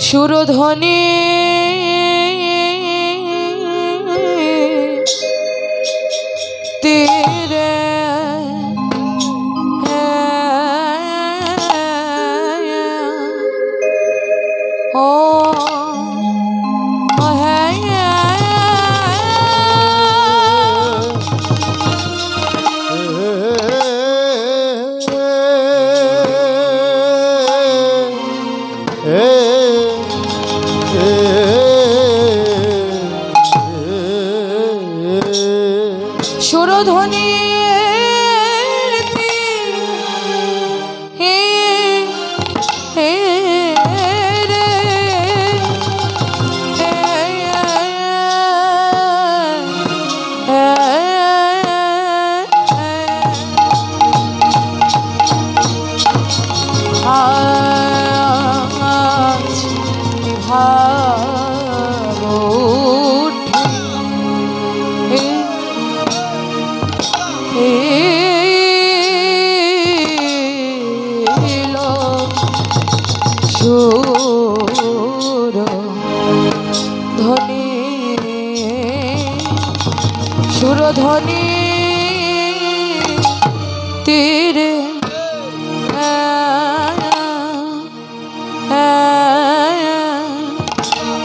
সুরধ্বনি তেরে ও সুরধ্বনি সুরধ্বনি তীরে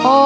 ও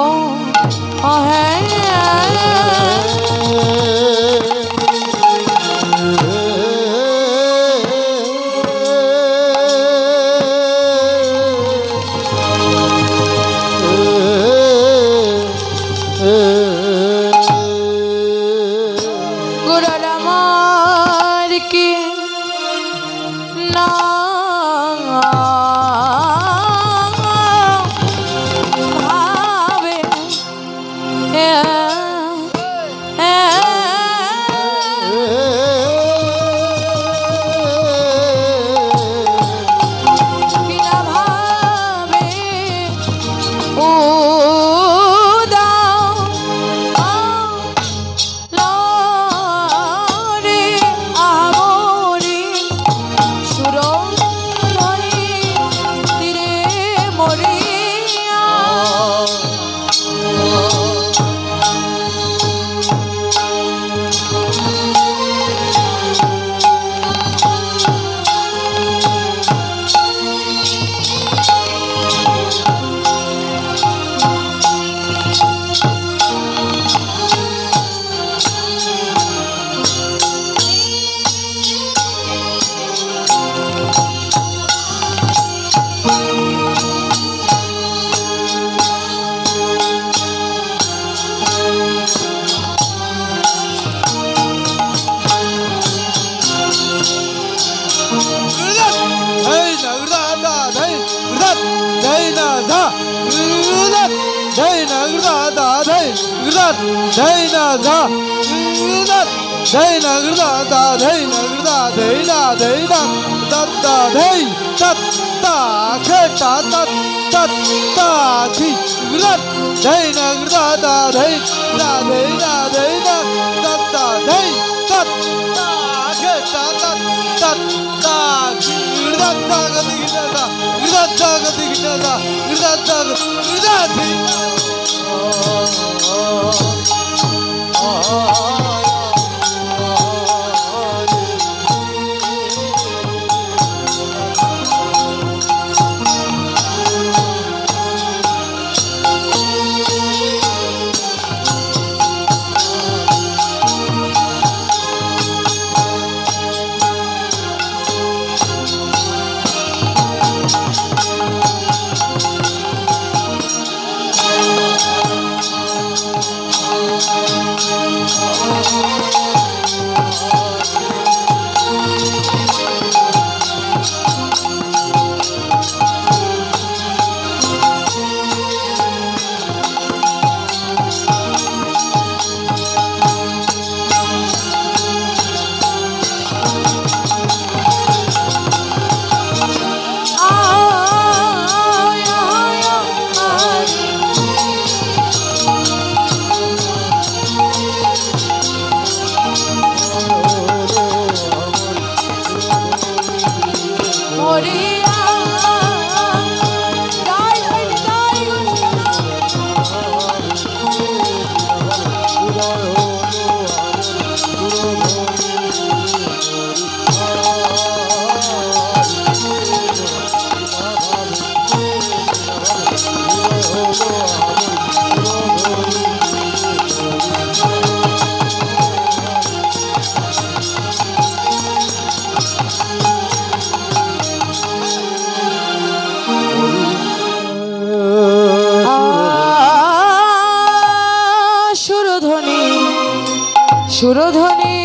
ধনী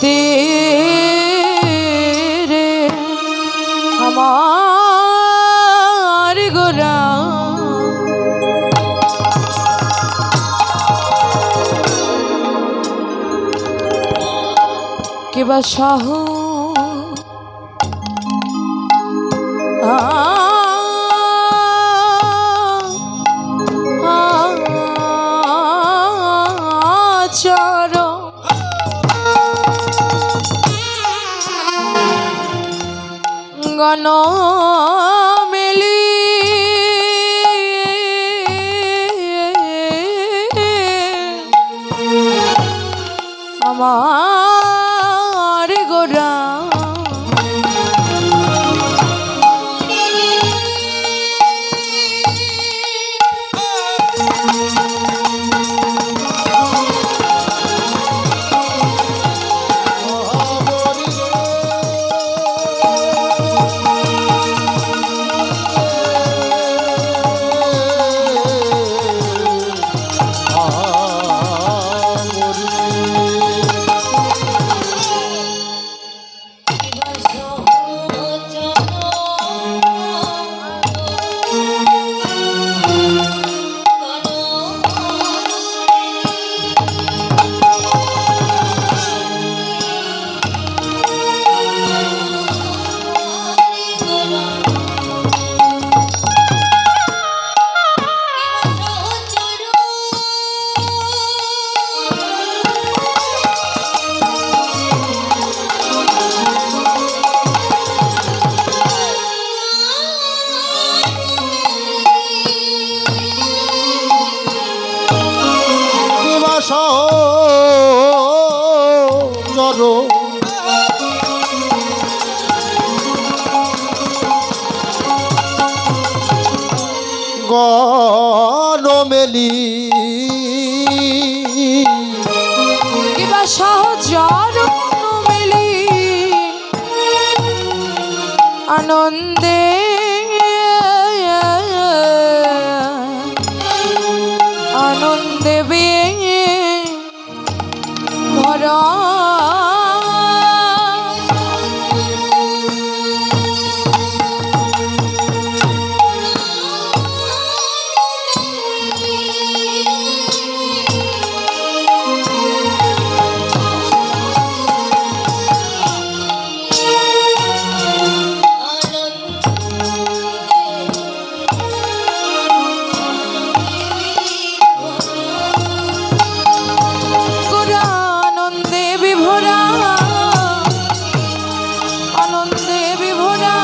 তেরে আমার গোরা কেবা শাহ চর গণ মেলি আমার গোরা গণমেলি কিবা সহজর মেলি আনন্দে আনন্দে বে ভরা গোরা আনন্দে বিভোরা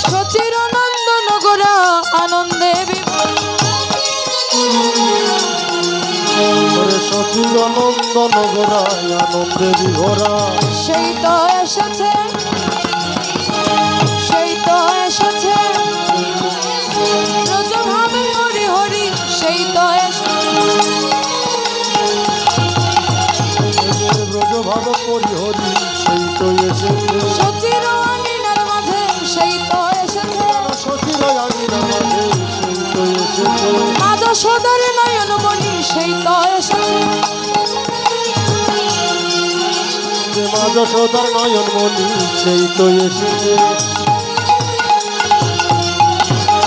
সচির নন্দন গোরা আনন্দে সচির নন্দন গোরা আনন্দে বিভোরা সেই তো এসেছে সেই তো এসেছে ব্রজভাবে হরি হরি সেই তো ব্রজভাব করি হরি সেই তো এসেছে সচির আঙিনার মাঝে সেই তো এসেছে সচির আঙিনার মাঝে সেই তো এসেছে মা যশোদার নয়নমণি সেই তো এসেছে মা যশোদার নয়নমণি সেই তো এসেছে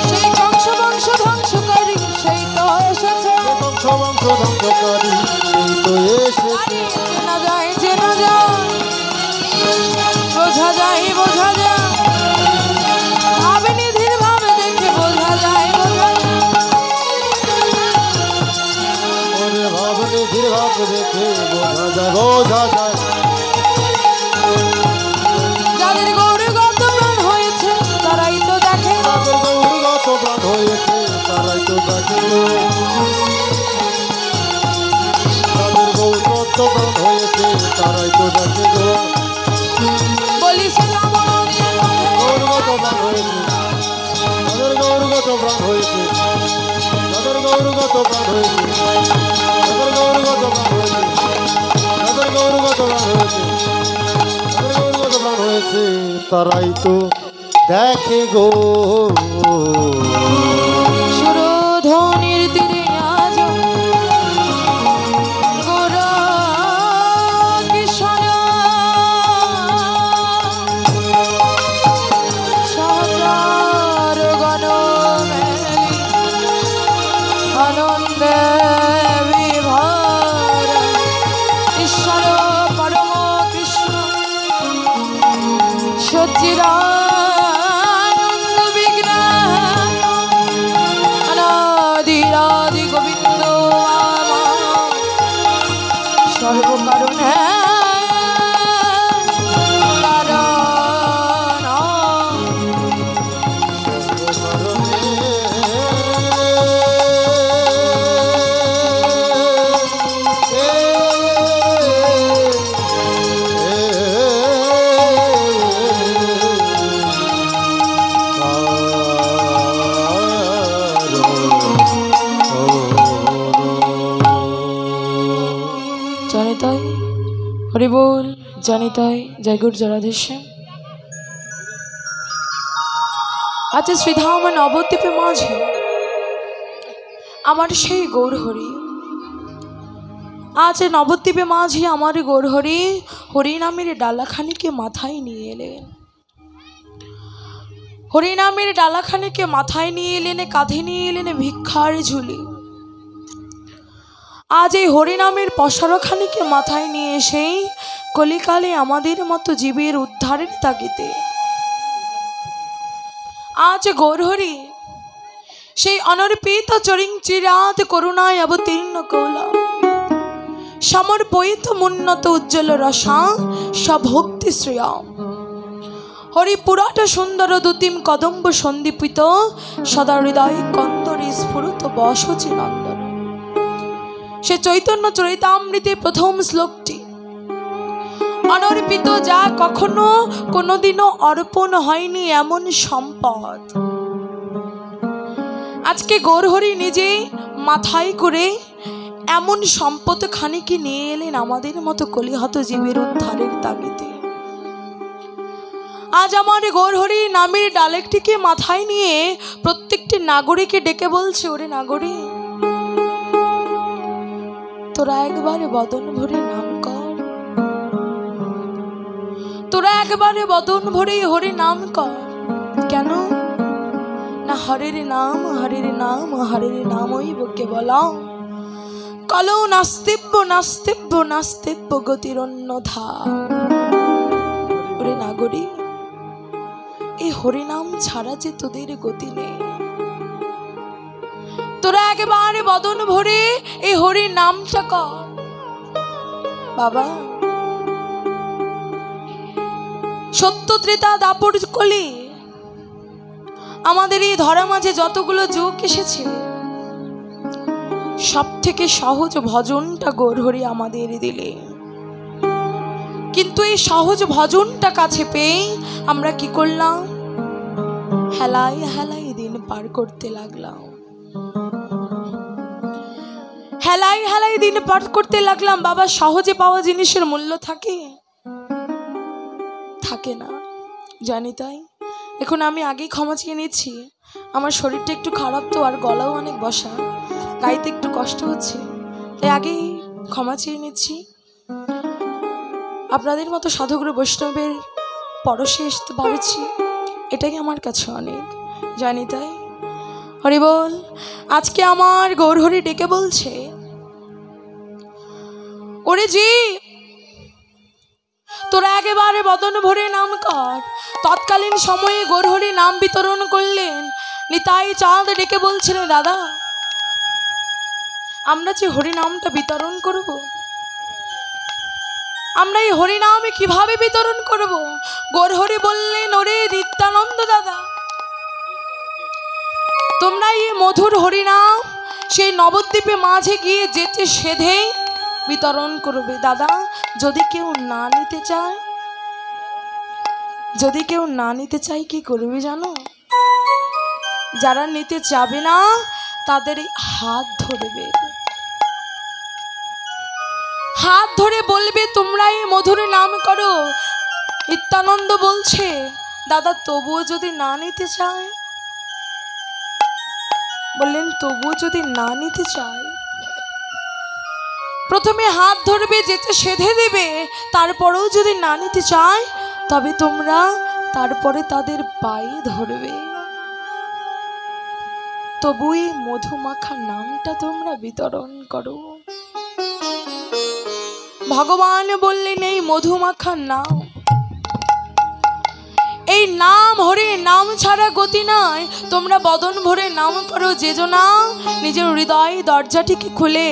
সেই কংস বংশ ধ্বংসকারী সেই তো এসেছে কংস বংশ ধ্বংসকারী সেই তো এসেছে চেনা যায় চেনা যায় বোঝা যায় বোঝা যায় ভাবে নিধির ভাবে দেখে বোঝা যায় বোঝা যায় ওরে ভাব নিধির ভাব দেখে বোঝা যায় বোঝা যায় যাদের গৌরগত প্রাণ হয়েছে তারাই তো দেখে যাদের গৌরগত প্রাণ হয়েছে তারাই তো দেখে যাদের গৌরগত প্রাণ হয়েছে তারাই তো দেখে বলি সে রামনন্দের মাঝে গৌরগত প্রাণ হয়েছে যাদের গৌরগত প্রাণ হয়েছে যাদের গৌরগত প্রাণ হয়েছে যাদের গৌরগত প্রাণ হয়েছে যাদের গৌরগত প্রাণ হয়েছে যাদের গৌরগত প্রাণ হয়েছে তারাই তো দেখে গো সুরধ্বনির তীরে আজ গোরা কিশোর সহচর গণ মেলি আনন্দে বিভোর ঈশ্বর পরম কৃষ্ণ সচ্চিদানন্দ বিগ্রহ অনাদিরাদি গোবিন্দ আমার সর্বকারণে জানি তাই হরি বল, জানি তাই জয় গুরু জরাধেশ্যাম। আচ্ছা শ্রীধাম নবদ্বীপে মাঝে আমার সেই গৌরহরি, আজ নবদ্বীপে মাঝে আমার গৌরহরি হরিনামের ডালাখানিকে মাথায় নিয়ে এলেন। হরিনামের ডালাখানিকে মাথায় নিয়ে এলেন, কাঁধে নিয়ে এলেন ভিক্ষার ঝুলি। আজ এই হরিনামের পসরখানিকে মাথায় নিয়ে এসেই কলিকালে আমাদের মতো জীবের উদ্ধারের তাগিদে আজ গৌরহরি সেই অনর্পিত চরিং চিরাত করুণায় অবতীর্ণ কৌলা সমর্পিত মুন্নত উজ্জ্বল রসা সভক্তি শ্রেয়া হরি পুরাট সুন্দর দুতিম কদম্ব সন্দীপিত সদা হৃদয় কন্দরে স্ফুরত বসচি নন্দন। সে চৈতন্য চরিতামৃতে প্রথম শ্লোকটি অনর্পিত, যা কখনো কোনোদিনও অর্পণ হয়নি এমন সম্পদ আজকে গৌরহরি নিজে মাথায় করে এমন সম্পদ খানিকে নিয়ে এলেন আমাদের মতো কলিহত জীবের উদ্ধারের তাগিদে। আজ আমার গৌরহরি নামের ডালেকটিকে মাথায় নিয়ে প্রত্যেকটি নাগরিককে ডেকে বলছে, ওরে নাগরিক, তোরা একবারে বদন ভরে নাম কর, তোরা একবারে বদন ভরে হরি নাম কর। কেন না হরের নাম হরের নাম হরের নামই বকে বলা কলৌ নাস্তিব্য নাস্তিব্য নাস্তিব্য গতির অন্যথা। ওরে নাগরিক, এই হরিনাম ছাড়া যে তোদের গতি নেই, তোরা একেবারে বদন ভরে এই হরি নামটা কর। বাবা, সত্য ত্রেতা দাপর কলি আমাদের এই ধরা মাঝে যতগুলো যুগ এসেছে, সব থেকে সহজ ভজনটা গৌরহরি আমাদের দিলে। কিন্তু এই সহজ ভজনটা কাছে পেয়ে আমরা কি করলাম? হেলাই হেলাই দিন পার করতে লাগলাম, হেলাই হেলাই দিন পার করতে লাগলাম। বাবা, সহজে পাওয়া জিনিসের মূল্য থাকে? থাকে না, জানি তাই। এখন আমি আগেই ক্ষমা চেয়ে নিচ্ছি, আমার শরীরটা একটু খারাপ তো, আর গলাও অনেক বসা, গাইতে একটু কষ্ট হচ্ছে, তাই আগেই ক্ষমা চেয়ে নিচ্ছি। আপনাদের মতো সাধুগুরু বৈষ্ণবের পরশে আসতে পারছি, এটাই আমার কাছে অনেক, জানি তাই। হরি বল। আজকে আমার গৌরহরি ডেকে বলছে, ওরে জি, তোরা একেবারে বদন ভরে নাম কর। তৎকালীন সময়ে গৌরহরি নাম বিতরণ করলেন। নিতাই চাঁদ ডেকে বলছিলেন, দাদা, আমরা যে হরিনামটা বিতরণ করব, আমরা এই হরিনামে কিভাবে বিতরণ করব? গৌরহরি বললেন, ওরে নিত্যানন্দ দাদা, তোমরা এই মধুর হরিনাম সেই নবদ্বীপে মাঝে গিয়ে যেতে সেধেই বিতরণ করবে। দাদা, যদি কেউ না নিতে চায়, যদি কেউ না নিতে চায় কি করবে জানো? যারা নিতে চাবে না তাদের হাত ধরবে, হাত ধরে বলবে তোমরা এই মধুর নাম করো। নিত্যানন্দ বলছে, দাদা তবুও যদি না নিতে চায়, বললেন তবুও যদি না নিতে চায়, প্রথমে হাত ধরবে, যেতে সেধে দেবে, তারপরেও যদি না নিতে চায় তবে তোমরা তারপরে তাদের পায়ে ধরবে, তবুই মধুমাখা নামটা তোমরা বিতরণ করো। ভগবান বললেন এই মধুমাখা নাম, এই নাম হরে নাম ছাড়া গতি নাই। তোমরা বদন ভরে নাম করো যেজনা, নিজের হৃদয় দরজাটিকে খুলে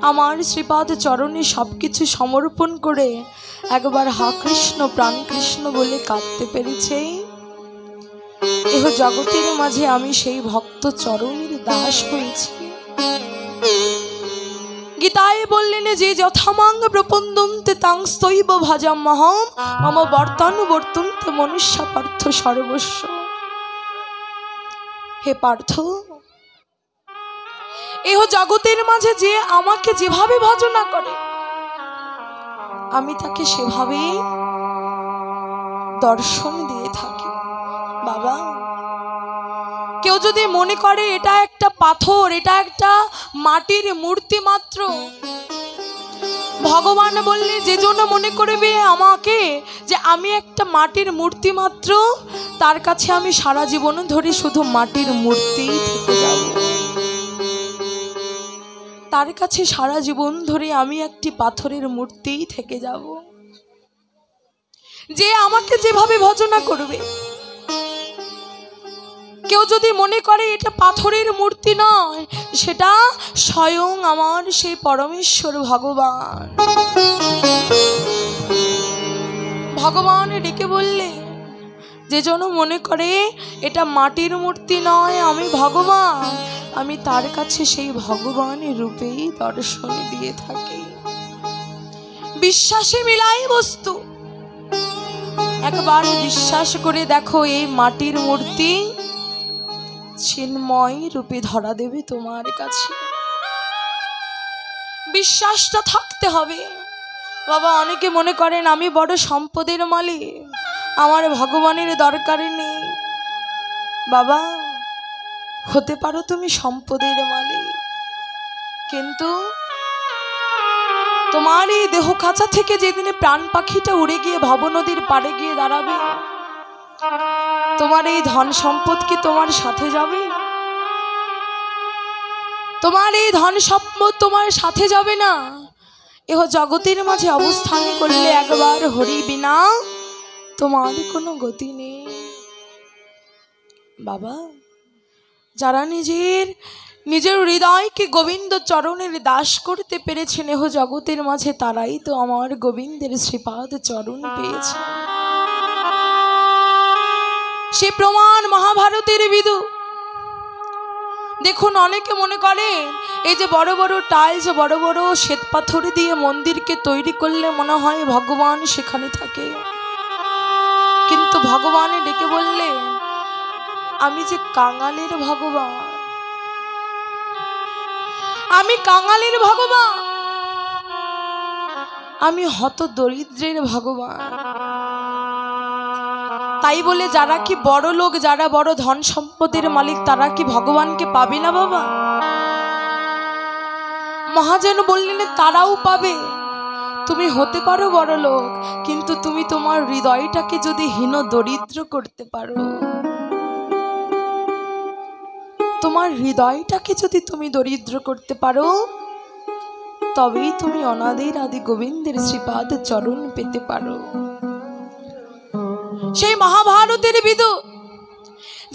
আমার শ্রীপাদ চরণে সবকিছু সমর্পণ করে একবার হা কৃষ্ণ প্রাণ কৃষ্ণ বলে কাঁদতে পেরেছে। এহ জগতের মাঝে আমি সেই ভক্ত চরণের দাস হয়েছি। গীতায় বললেন যে যথামাং প্রপন্দন্তে তাং স্তৈব ভাজাম্যহম মম বর্তানুবর্তন্তে মনুষ্য পার্থ সর্বস্ব। হে পার্থ, এহ জগতের মাঝে যে আমাকে যেভাবে ভজনা করে আমি তাকে সেভাবে দর্শন দিয়ে থাকি। বাবা, কেউ যদি মনে করে এটা একটা পাথর, এটা একটা মাটির মূর্তি মাত্র, ভগবান বললে যে জন্য মনে করবে আমাকে যে আমি একটা মাটির মূর্তি মাত্র, তার কাছে আমি সারা জীবন ধরে শুধু মাটির মূর্তি থেকে যাব। তার কাছে সারা জীবন ধরে আমি একটি পাথরের মূর্তি থেকে যাব। যে আমাকে যেভাবে ভজনা করবে, কেউ যদি মনে করে এটা পাথরের মূর্তি নয়, সেটা স্বয়ং আমার সেই পরমেশ্বর ভগবান। ভগবান ডেকে বললে যে জন মনে করে এটা মাটির মূর্তি নয়, আমি ভগবান, আমি তার কাছে সেই ভগবানের রূপেই দর্শন দিয়ে থাকি। বিশ্বাসে মিলাই বস্তু। একবার বিশ্বাস করে দেখো, এই মাটির মূর্তি চিন্ময় রূপে ধরা দেবে তোমার কাছে। বিশ্বাসটা থাকতে হবে। বাবা, অনেকে মনে করেন আমি বড় সম্পদের মালিক, আমার ভগবানের দরকার নেই। বাবা, হতে পারো তুমি সম্পদের মালিক, কিন্তু তোমার এই দেহ খাঁচা থেকে যেদিনে প্রাণ পাখিটা উড়ে গিয়ে ভবনদীর পাড়ে গিয়ে দাঁড়াবে, তোমার এই ধন সম্পদ কি তোমার সাথে যাবে? তোমার এই ধন সম্পদ তোমার সাথে যাবে না। এহ জগতের মাঝে অবস্থান করলে একবার হরি বিনা তোমার কোনো গতি নেই। বাবা, যারা নিজের হৃদয়কে গোবিন্দ চরণের দাস করতে পেরেছেন এহ জগতের মাঝে, তারাই তো আমার গোবিন্দের শ্রীপাদ চরণ পেয়েছে। সে প্রমাণ মহাভারতের বিদু। দেখুন, অনেকে মনে করে এই যে বড় বড় টাইলস, বড় বড় শ্বেত পাথর দিয়ে মন্দিরকে তৈরি করলে মনে হয় ভগবান সেখানে থাকে, কিন্তু ভগবান ডেকে বললেন আমি যে কাঙালের ভগবান, আমি কাঙালের ভগবান, আমি হত দরিদ্রের ভগবান। তাই বলে যারা কি বড় লোক, যারা বড় ধন সম্পদের মালিক, তারা কি ভগবানকে পাবে না বাবা? মহাজন বললেন তারাও পাবে। তুমি হতে পারো বড় লোক, কিন্তু তুমি তোমার হৃদয়টাকে যদি হীন দরিদ্র করতে পারো, তোমার হৃদয়টাকে যদি তুমি দরিদ্র করতে পারো, তবেই তুমি অনাদির আদি গোবিন্দের শ্রীপাদ চরণ পেতে পারো। সেই মহাভারতের বিদু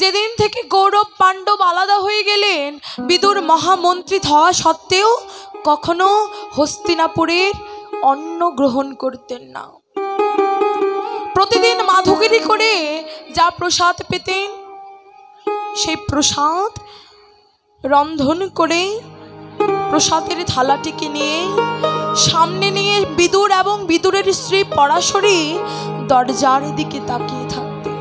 যেদিন থেকে কৌরব পাণ্ডব আলাদা হয়ে গেলেন, বিদুর মহামন্ত্রী হওয়া সত্ত্বেও কখনো হস্তিনাপুরের অন্ন গ্রহণ করতেন না। প্রতিদিন মাধুগিরি করে যা প্রসাদ পেতেন, সেই প্রসাদ রন্ধন করে প্রসাদের থালাটিকে নিয়ে সামনে নিয়ে বিদুর এবং বিদুরের স্ত্রী পরাশরী দরজার দিকে তাকিয়ে থাকতেন।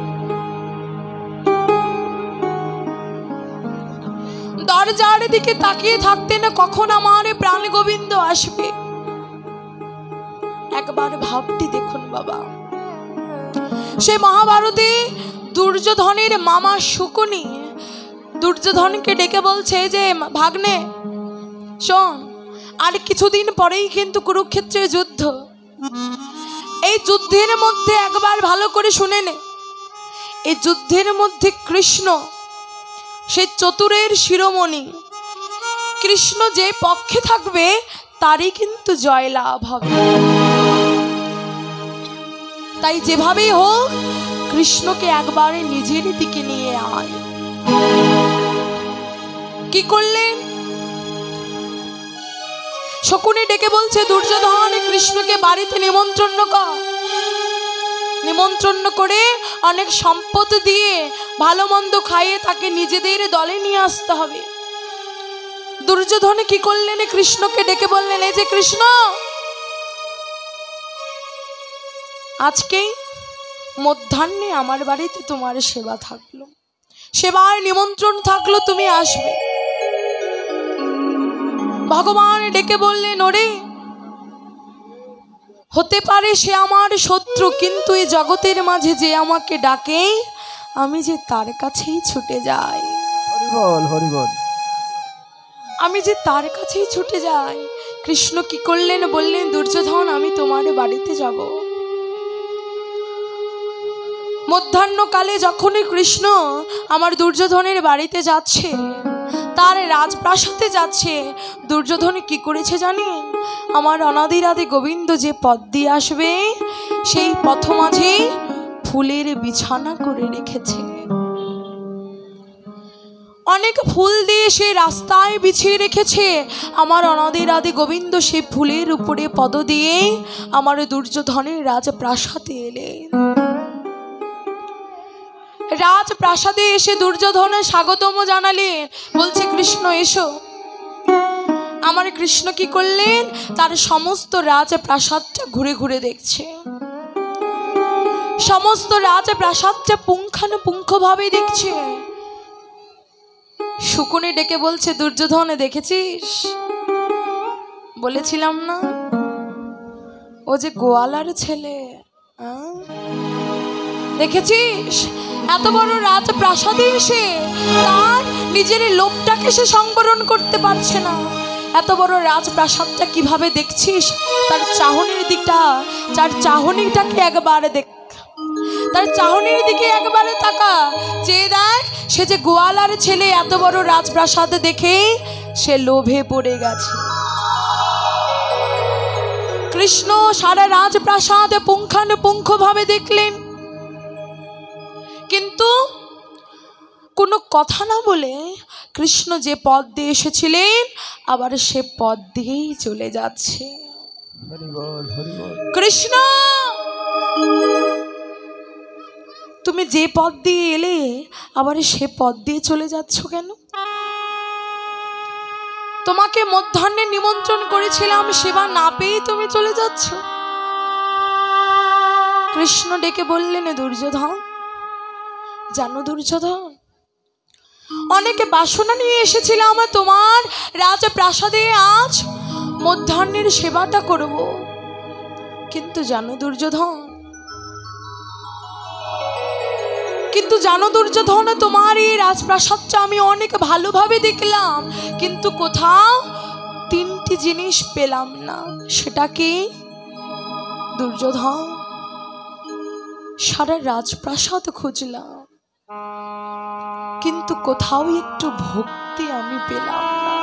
দরজার দিকে তাকিয়ে থাকতেন, কখন আমার প্রাণ গোবিন্দ আসবে। একবার ভাবটি দেখুন বাবা, সে মহাভারতে দুর্যোধনের মামা শকুনি দুর্যোধনকে ডেকে বলছে যে ভাগ্নে শোন, আর কিছুদিন পরেই কিন্তু কুরুক্ষেত্রের যুদ্ধ। এই যুদ্ধের মধ্যে একবার ভালো করে শুনে নে, এই যুদ্ধের মধ্যে কৃষ্ণ সেই চতুরের শিরোমণি, কৃষ্ণ যে পক্ষে থাকবে তারই কিন্তু জয়লাভ হবে। তাই যেভাবেই হোক কৃষ্ণকে একবারে নিজের দিকে নিয়ে আয়। কি করলেন? শকুনি ডেকে বলছে দুর্যোধন কৃষ্ণকে বাড়িতে নিমন্ত্রণ করে অনেক সম্পদ দিয়ে ভালো মন্দ খাইয়ে তাকে নিজেদের দলে নিয়ে আসতে হবে। দুর্যোধন কি করলেন? কৃষ্ণকে ডেকে বললেন, এই যে কৃষ্ণ, আজকেই মধ্যাহ্নে আমার বাড়িতে তোমার সেবা থাকলো, সেবার নিমন্ত্রণ থাকলো, তুমি আসবে। ভগবান ডেকে বললেন, ওরে হতে পারে সে আমার শত্রু, কিন্তু এই জগতের মাঝে যে আমাকে ডাকে আমি যে তার কাছেই ছুটে যাই। হরি বল, হরি বল। আমি যে তার কাছেই ছুটে যাই। কৃষ্ণ কি করলেন? বললেন, দুর্যোধন আমি তোমার বাড়িতে যাব। মধ্যাহ্নকালে যখনই কৃষ্ণ আমার দুর্যোধনের বাড়িতে যাচ্ছে, তার রাজপ্রাসাদে যাচ্ছে, দুর্যোধন কি করেছে জানেন? আমার অনাদিরাদি গোবিন্দ যে পথ দিয়ে আসবে সেই পথ মাঝে ফুলের বিছানা করে রেখেছে। অনেক ফুল দিয়ে সে রাস্তায় বিছিয়ে রেখেছে। আমার অনাদিরাদি গোবিন্দ সেই ফুলের উপরে পদ দিয়ে আমার দুর্যোধনের রাজপ্রাসাদে এলেন। রাজপ্রাসাদে এসে দুর্যোধনের স্বাগতম জানালেন, বলছে কৃষ্ণ এসো। আমার কৃষ্ণ কি করলেন? তার সমস্ত রাজপ্রাসাদটা ঘুরে ঘুরে দেখছে, সমস্ত রাজপ্রাসাদটা পুঙ্খানুপুঙ্খভাবে দেখছে। শকুনি ডেকে বলছে, দুর্যোধন দেখেছিস? বলেছিলাম না ও যে গোয়ালার ছেলে, দেখেছিস? এত বড় রাজপ্রাসাদে এসে তার নিজের লোকটাকে সে সংবরণ করতে পারছে না। এত বড় রাজপ্রাসাদটা কিভাবে দেখছিস? তার চাহনির দিকটা, তার চাহনিটাকে একবারে দেখ, তার চাহনির দিকে একবারে তাকা, চেয়ে দেখ। সে যে গোয়ালার ছেলে, এত বড় রাজপ্রাসাদ দেখে সে লোভে পড়ে গেছে। কৃষ্ণ সারা রাজপ্রাসাদ পুঙ্খানুপুঙ্খভাবে দেখলেন, কিন্তু কোনো কথা না বলে কৃষ্ণ যে পথ দিয়ে এসেছিলেন আবার সে পথ দিয়েই চলে যাচ্ছে। কৃষ্ণ, তুমি যে পথ দিয়ে এলে আবার সে পথ দিয়ে চলে যাচ্ছ কেন? তোমাকে মধ্যাহ্নে নিমন্ত্রণ করেছিলাম, সেবা না পেয়ে তুমি চলে যাচ্ছ। কৃষ্ণ ডেকে বললেন, দুর্যোধন জানো দুর্যোধন, অনেকে বাসনা নিয়ে এসেছিলাম তোমার রাজপ্রাসাদে আজ মধ্যাহ্নের সেবাটা করব, কিন্তু জানো দুর্যোধন, তোমার এই রাজপ্রাসাদটা আমি অনেক ভালোভাবে দেখলাম, কিন্তু কোথাও তিনটি জিনিস পেলাম না। সেটা কি? দুর্যোধন, সারা রাজপ্রাসাদ খুঁজলাম, কিন্তু কোথাও একটু ভক্তি আমি পেলাম না,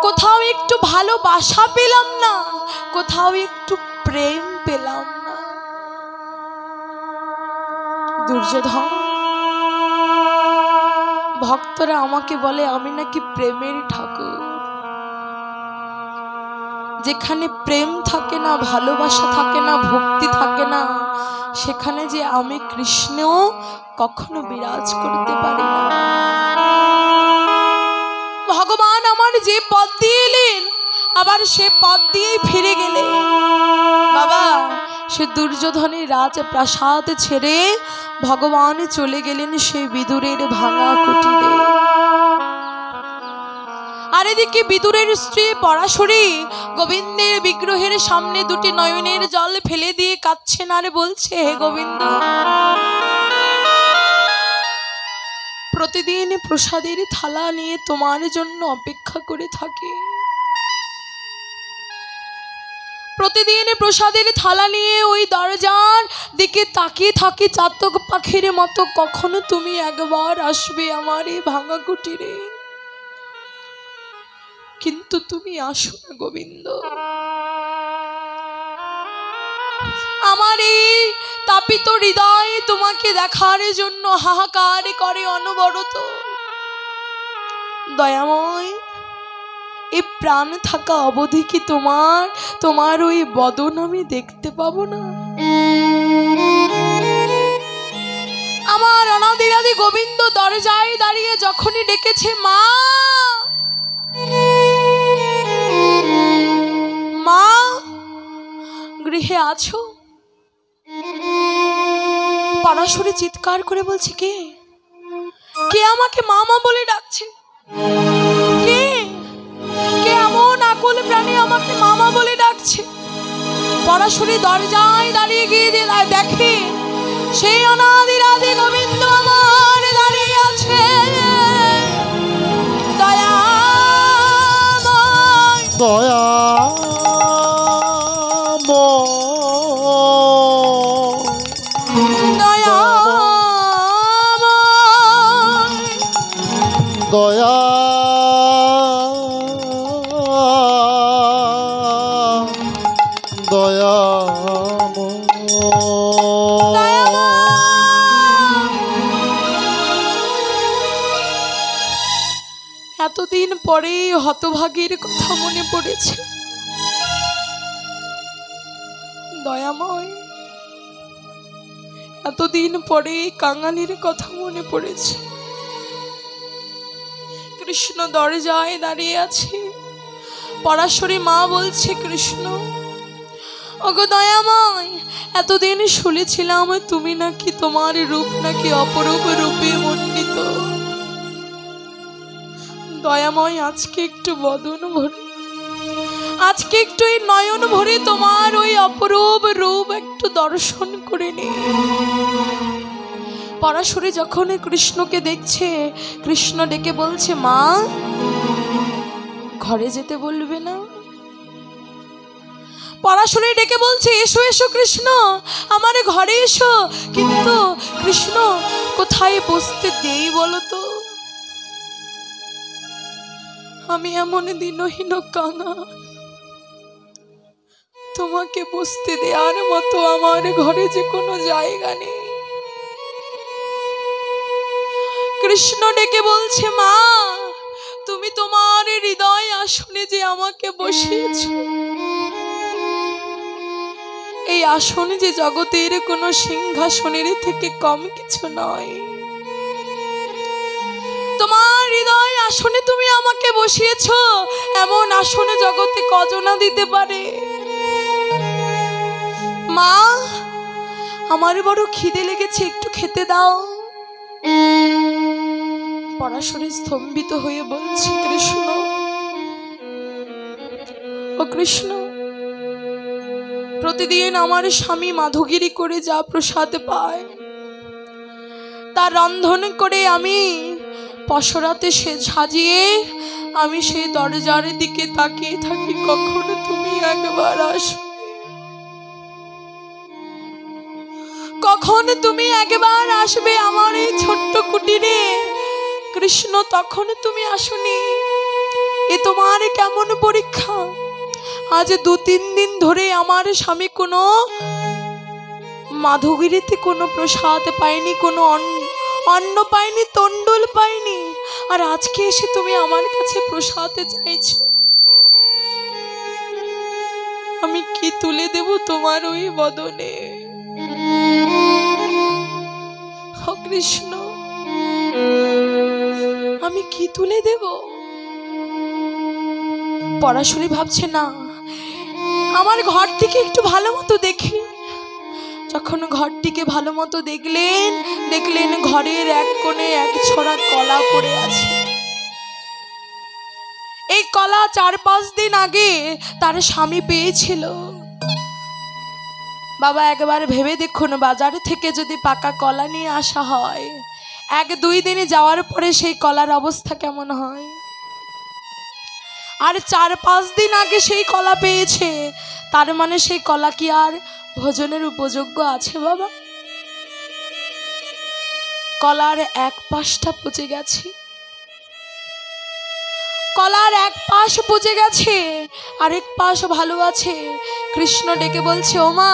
কোথাও একটু ভালোবাসা পেলাম না, কোথাও একটু প্রেম পেলাম না। দুর্যোধন, ভক্তরা আমাকে বলে আমি নাকি প্রেমের ঠাকুর। যেখানে প্রেম থাকে না, ভালোবাসা থাকে না, ভক্তি থাকে না, সেখানে যে আমি কৃষ্ণ কখনো বিরাজ করতে পারি না। ভগবান আমার যে পথ দিয়ে এলেন আবার সে পথ দিয়েই ফিরে গেলেন। বাবা, সে দুর্যোধনের রাজপ্রাসাদ ছেড়ে ভগবান চলে গেলেন সেই বিদুরের ভাঙা কুটিরে। আর এদিকে বিদুরের স্ত্রী পরাশরী গোবিন্দের বিগ্রহের সামনে দুটি নয়নের জল ফেলে দিয়ে কাঁদছেন আর বলছে, হে গোবিন্দ, প্রতিদিন প্রসাদের থালা নিয়ে তোমার জন্য অপেক্ষা করে থাকি। প্রতিদিন প্রসাদের থালা নিয়ে ওই দরজার দিকে তাকিয়ে থাকি চাতক পাখির মতো, কখনো তুমি একবার আসবে আমার এই ভাঙা কুটিরে। কিন্তু তুমি আসো না গোবিন্দ। আমার এই তাপিত হৃদয় তোমাকে দেখার জন্য হাহাকার করে অনবরত। দয়াময়, এই প্রাণ থাকা অবধি কি তোমার ওই বদন আমি দেখতে পাবো না? আমার অনাদিরাদি গোবিন্দ দরজায় দাঁড়িয়ে যখনই ডেকেছে, মা মা, গৃহে আছো? পরাশরী চিৎকার করে বলছে, কে কে আমাকে মামা বলে ডাকছে? কে কে এমন আকুল প্রাণী আমাকে মামা বলে ডাকছে? পরাশরী দরজায় দাঁড়িয়ে গিয়ে দেখে সেই অনাদিরাদি গোবিন্দ আমার দাঁড়িয়ে আছে। দয়াময়, দয়া এতদিন পরে হতভাগীর কথা মনে পড়েছে। দয়াময়, এতদিন পরে কাঙালির কথা মনে পড়েছে। কৃষ্ণ দরজায় দাঁড়িয়ে আছে। পরাশরী মা বলছে, কৃষ্ণ, ওগো দয়াময়, এতদিন শুনেছিলাম তুমি নাকি, তোমার রূপ নাকি অপরূপ রূপে মণ্ডিত। দয়াময়, আজকে একটু বদন ভরে, আজকে একটু এই নয়ন ভরে তোমার ওই অপরূপ রূপ একটু দর্শন করে নে। পরাশরী যখন কৃষ্ণকে দেখছে, কৃষ্ণ ডেকে বলছে, মা, ঘরে যেতে বলবে না? পরাশরী ডেকে বলছে, এসো এসো কৃষ্ণ, আমার ঘরে এসো। কিন্তু কৃষ্ণ, কোথায় বসতে দেই বলো তো? আমি এমন দিনহীন কাঙা, তোমাকে বসতে দেওয়ার মতো আমার ঘরে যে কোনো জায়গা নেই। কৃষ্ণ ডেকে বলছে, মা, তুমি তোমার হৃদয় আসনে যে আমাকে বসিয়েছ, এই আসন যে জগতের কোনো সিংহাসনের থেকে কম কিছু নয়। তোমার হৃদয় আসনে তুমি আমাকে বসিয়েছ, এমন আসনে জগতে কজনা দিতে পারে? মা, আমার বড় খিদে লেগেছে, একটু খেতে দাও। পরাশরী স্তম্ভিত হয়ে বলছে, কৃষ্ণ, ও কৃষ্ণ, প্রতিদিন আমার স্বামী মাধুগিরি করে যা প্রসাদ পায় তার রন্ধন করে আমি পসরাতে সে সাজিয়ে আমি সেই দরজার দিকে তাকিয়ে থাকি, কখনো তুমি একবার আসবে, কখন তুমি একবার আসবে আমার এই ছোট্ট কুটিরে। কৃষ্ণ, তখন তুমি আসনি। এ তোমার কেমন পরীক্ষা? আজ 2-3 দিন ধরে আমার স্বামী কোনো মাধুগিরিতে কোনো প্রসাদ পায়নি, কোনো অন্ন পায়নি, তন্ডুল পায়নি, আর আজকে এসে তুমি আমার কাছে প্রসাদ চাইছো। আমি কি তুলে দেব তোমার ওই বদনে? ও কৃষ্ণ, আমি কি তুলে দেব? পরাশরী ভাবছে, না, আমার ঘরটিকে একটু ভালো মতো দেখি। যখন ঘরটিকে ভালো মতো দেখলেন ঘরের এক কোণে এক ছড়া কলা পড়ে আছে। এই কলা 4-5 দিন আগে তার স্বামী পেয়েছিল। বাবা একবার ভেবে দেখুন, বাজার থেকে যদি পাকা কলা নিয়ে আসা হয়, 1-2 দিনে যাওয়ার পরে সেই কলার অবস্থা কেমন হয়? আর 4-5 দিন আগে সেই কলা পেয়েছে, তার মানে সেই কলা কি আর ভোজনের উপযোগ্য আছে বাবা? কলার এক পাশটা পচে গেছে, কলার এক পাশ পচে গেছে, আরেক পাশ ভালো আছে। কৃষ্ণ ডেকে বলছে, ও মা,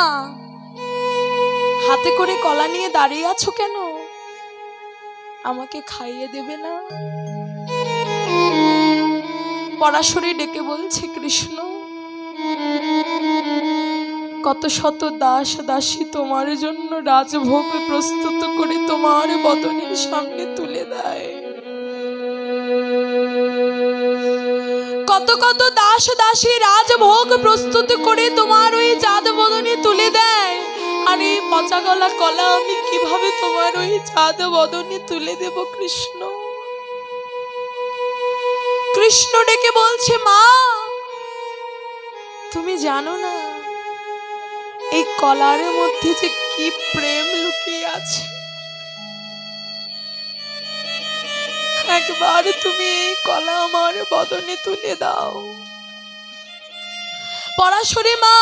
হাতে করে কলা নিয়ে দাঁড়িয়ে আছো কেন? আমাকে খাইয়ে দেবে না? পরাশরী ডেকে বলছে, কৃষ্ণ, কত শত দাস দাসী তোমার জন্য রাজভোগ প্রস্তুত করে তোমার বদনের সামনে তুলে দেয়। কত কত দাস দাসী রাজভোগ প্রস্তুত করে তোমার ওই চাঁদ বদনে তুলে দেয়, আর এই পচা গলা কলা আমি কিভাবে তোমার ওই চাঁদ বদনে তুলে দেব কৃষ্ণ? কৃষ্ণ ডেকে বলছে, মা, তুমি জানো না এই কলার মধ্যে যে কি প্রেম লুকিয়ে আছে? একবার তুমি এই কলা আমার বদনে তুলে দাও। পরাশরী মা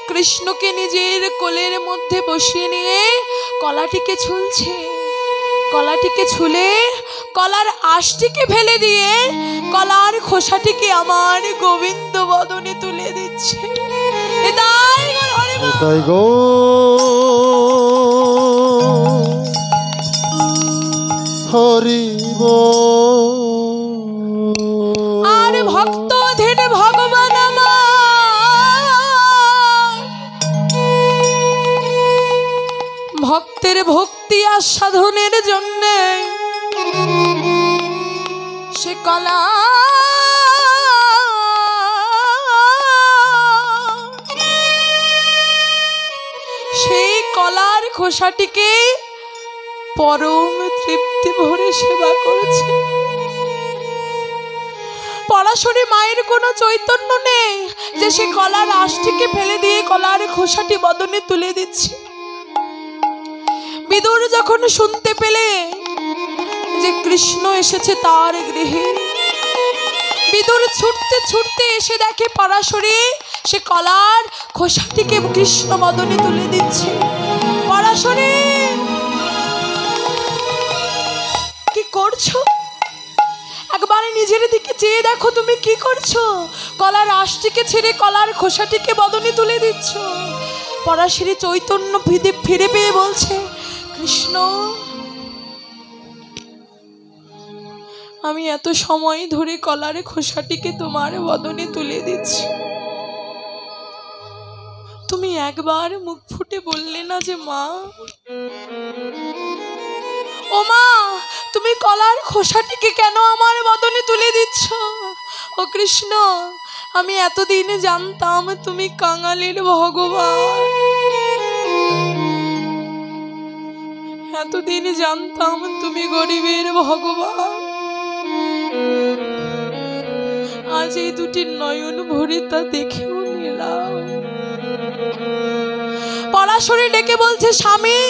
কৃষ্ণকে নিজের কোলের মধ্যে বসিয়ে নিয়ে কলাটিকে ছুলছে, কলাটিকে ছুলে কলার আঁশটিকে ফেলে দিয়ে কলার খোসাটিকে আমার গোবিন্দ বদনে তুলে দিচ্ছে। তাই গো হরিব। আর ভক্ত ধীর ভগবান ভক্তের ভক্তি আর সাধনের জন্য সে কলা সেই কলার খোসাটিকে পরম তৃপ্তি ভরে সেবা করেছে। পরাশরী মায়ের কোনো চৈতন্য নেই যে সে কলার আঁশটিকে ফেলে দিয়ে কলার খোসাটি বদনে তুলে দিচ্ছে। বিদুর যখন শুনতে পেলে যে কৃষ্ণ এসেছে তার গৃহে, বিদুর ছুটতে ছুটতে এসে দেখে পরাশরী সে কলার খোসাটিকে কৃষ্ণ বদনে তুলে দিচ্ছে। পরাশরী, কি করছো? একবার নিজের দিকে চেয়ে দেখো তুমি কি করছো। কলার আঁশটিকে ছেড়ে কলার খোসাটিকে বদনে তুলে দিচ্ছ। পরাশরী চৈতন্য ফিরে পেয়ে বলছে, কৃষ্ণ, আমি এত সময় ধরে কলার খোসাটিকে তোমার বদনে তুলে দিচ্ছি, তুমি একবার মুখ ফুটে বললে না যে মা, ও মা, তুমি কলার খোসাটিকে কেন আমার বদনে তুলে দিচ্ছ? ও কৃষ্ণ, আমি এতদিন জানতাম তুমি কাঙালের ভগবান, এতদিন জানতাম তুমি গরিবের ভগবান, আজ এই দুটি নয়ন ভরে তা দেখেও নিলাম। পরাশরী ডেকে বলছে, স্বামী,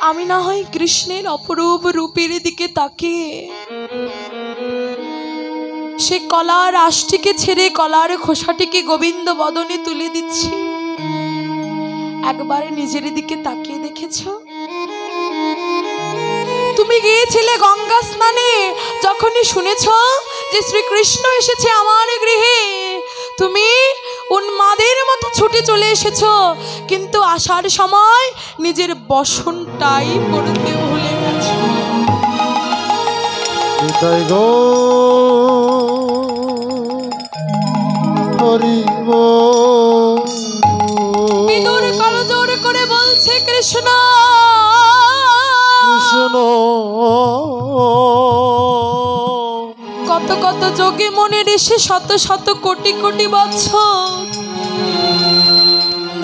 আমি না হয় কৃষ্ণের অপরূপ রূপের দিকে তাকিয়ে সে কলার আঁশটিকে ছেড়ে কলার খোসাটিকে গোবিন্দ বদনে তুলে দিচ্ছি, একবার নিজের দিকে তাকিয়ে দেখেছো? তুমি গিয়েছিলে গঙ্গা স্নানে, যখনই শুনেছ যে শ্রীকৃষ্ণ এসেছে আমার গৃহে, তুমি উন্মাদের মতো ছুটে চলে এসেছো, কিন্তু আসার সময় নিজের বসনটাই পড়তে ভুলে গেছো। তাই গো হরিব। বিদুর করজোর করে বলছে, কৃষ্ণ, কৃষ্ণ, কত কত যোগী মনে ঋষি শত শত কোটি কোটি বছর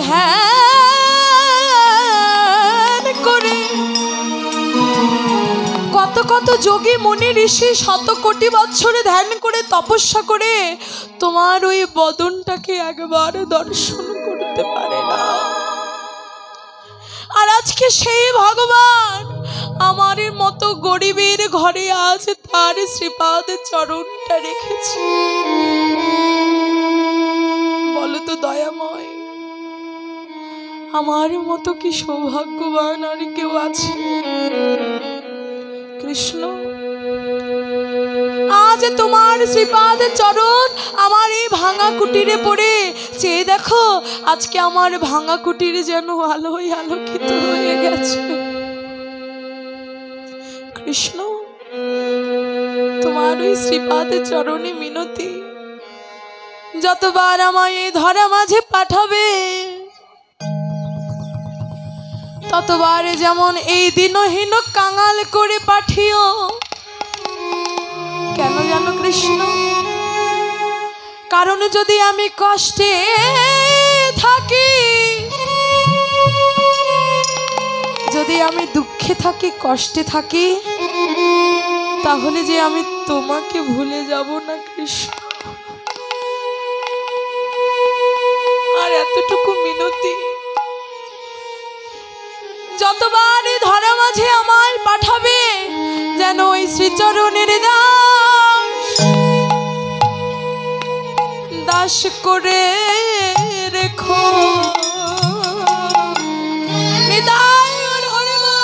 ধ্যান করে, কত কত কত যোগী মুনি ঋষি শত কোটি বৎসরে ধ্যান করে তপস্যা করে তোমার ওই বদনটাকে একবার দর্শন করতে পারে না। আর আজকে সেই ভগবান আমার মতো গরিবের ঘরে আজ তার শ্রীপাদ চরণটা রেখেছে। বলো তো দয়াময়, আমার মতো কি সৌভাগ্যবান আর কেউ আছে? কৃষ্ণ, আজ তোমার শ্রীপাদ চরণ আমার এই ভাঙা কুটিরে পড়ে চেয়ে দেখো, আজকে আমার ভাঙা কুটির যেন আলোয় আলোকিত হয়ে গেছে। কৃষ্ণ, তোমার ওই শ্রীপাদ চরণে মিনতি, যতবার আমায় এই ধরা মাঝে পাঠাবে ততবার যেমন এই দিনহীন কাঙাল করে পাঠিও। কেন জানো কৃষ্ণ? কারণ যদি আমি কষ্টে থাকি, যদি আমি দুঃখে থাকি, কষ্টে থাকি, তাহলে যে আমি তোমাকে ভুলে যাব না কৃষ্ণ। আর এতটুকু মিনতি, যতবার ধরা মাঝে আমায় পাঠাবে যেন ওই শ্রীচরণের দাস করে রেখো। নিতাই গৌর হরি বল।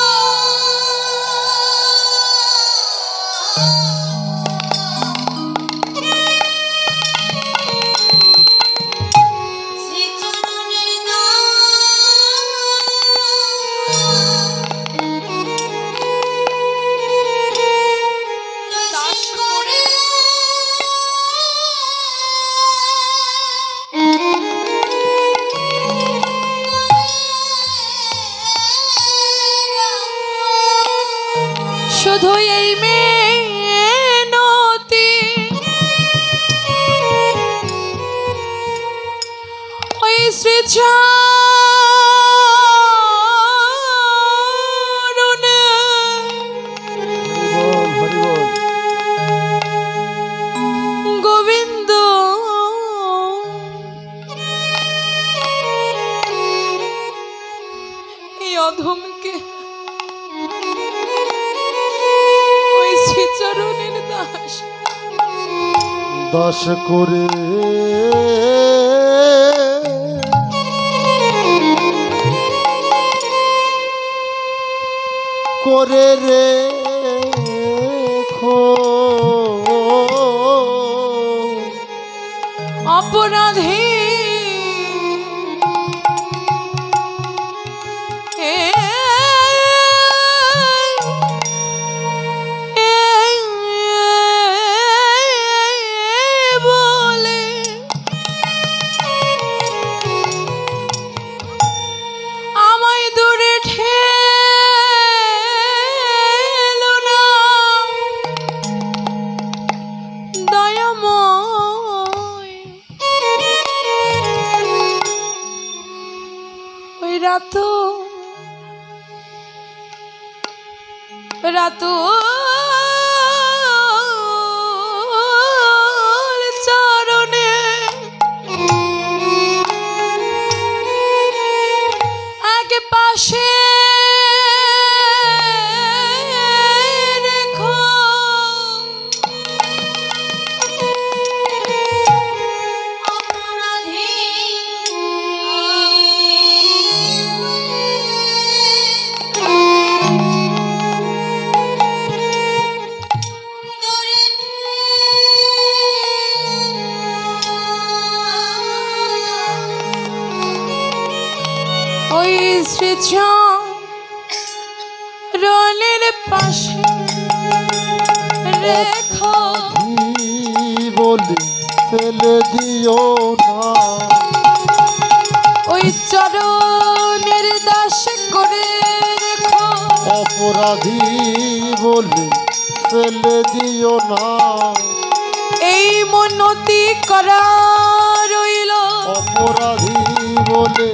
শুধু এই মিনতি, ওই শ্রীচরণে গোবিন্দ এই অধমকে চরণের দাস করে করে রেখো। অপরাধী রাত চরণে এক পাশে রেখো। ওই শ্রীচরণের পাশে রেখো। বলে ফেলে দিও না, ওই চরণের দাস করে রেখো। অপরাধী বলে ফেলে দিও না, এই মনতি করা রইল। অপরাধী বলে